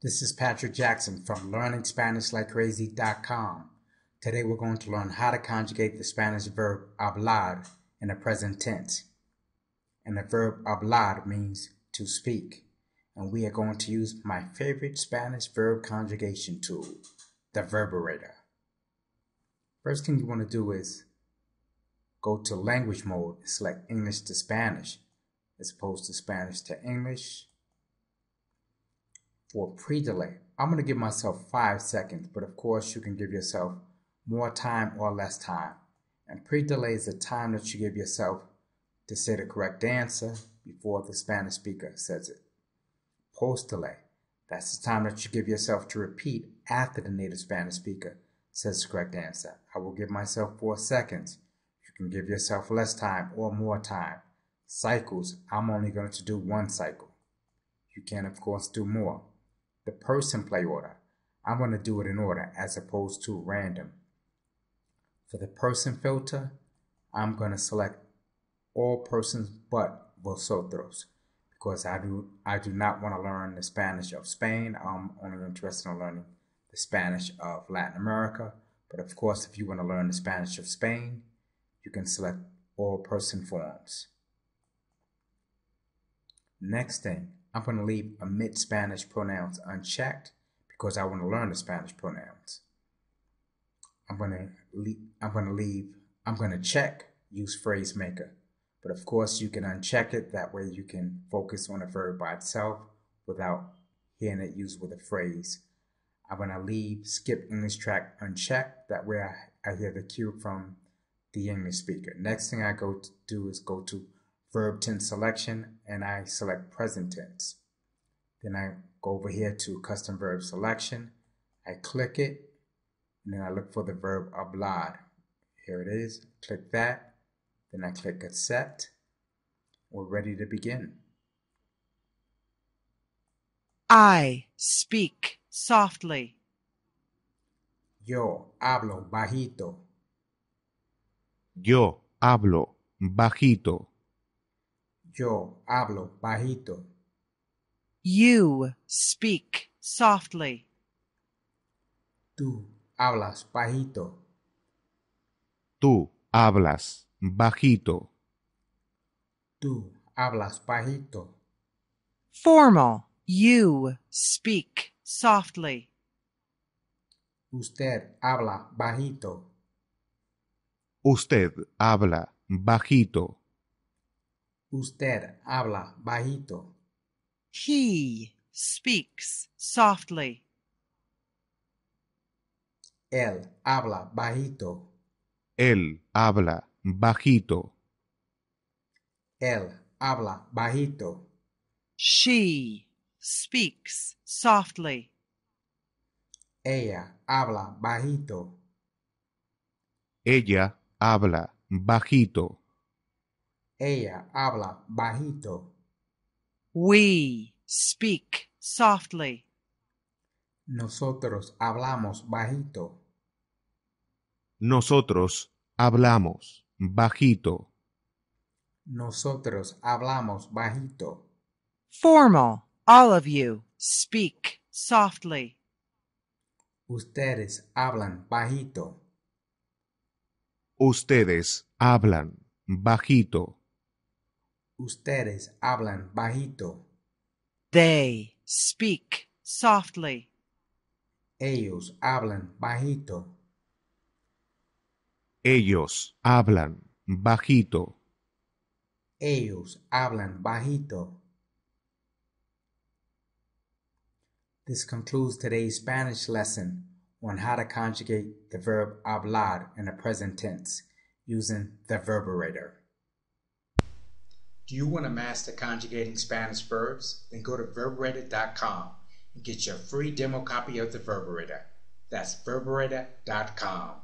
This is Patrick Jackson from LearningSpanishLikeCrazy.com. Today we're going to learn how to conjugate the Spanish verb hablar in the present tense. And the verb hablar means to speak. And we are going to use my favorite Spanish verb conjugation tool, the Verberator. First thing you want to do is go to language mode and select English to Spanish as opposed to Spanish to English. For pre-delay, I'm going to give myself 5 seconds, but of course you can give yourself more time or less time. And pre-delay is the time that you give yourself to say the correct answer before the Spanish speaker says it. Post-delay, that's the time that you give yourself to repeat after the native Spanish speaker says the correct answer. I will give myself 4 seconds. You can give yourself less time or more time. Cycles, I'm only going to do 1 cycle. You can, of course, do more. The person play order, I'm going to do it in order as opposed to random. For the person filter, I'm going to select all persons but vosotros because I do not want to learn the Spanish of Spain. I'm only interested in learning the Spanish of Latin America. But of course, if you want to learn the Spanish of Spain, you can select all person forms. Next thing, I'm going to leave omit Spanish pronouns unchecked because I want to learn the Spanish pronouns. I'm going to check use phrase maker, but of course you can uncheck it. That way you can focus on a verb by itself without hearing it used with a phrase. I'm going to leave skip English track unchecked. That way I hear the cue from the English speaker. Next thing I go to do is go to verb tense selection and I select present tense. Then I go over here to custom verb selection. I click it and then I look for the verb hablar. Here it is. Click that. Then I click accept. We're ready to begin. I speak softly. Yo hablo bajito. Yo hablo bajito. Yo hablo bajito. You speak softly. Tú hablas bajito. Tú hablas bajito. Tú hablas bajito. Formal. You speak softly. Usted habla bajito. Usted habla bajito. Usted habla bajito. He speaks softly. Él habla bajito. Él habla bajito. Él habla bajito. She speaks softly. Ella habla bajito. Ella habla bajito. Ella habla bajito. We speak softly. Nosotros hablamos bajito. Nosotros hablamos bajito. Nosotros hablamos bajito. Formal. All of you speak softly. Ustedes hablan bajito. Ustedes hablan bajito. Ustedes hablan bajito. They speak softly. Ellos hablan bajito. Ellos hablan bajito. Ellos hablan bajito. This concludes today's Spanish lesson on how to conjugate the verb hablar in the present tense using the Verberator. Do you want to master conjugating Spanish verbs? Then go to Verberator.com and get your free demo copy of the Verberator. That's Verberator.com.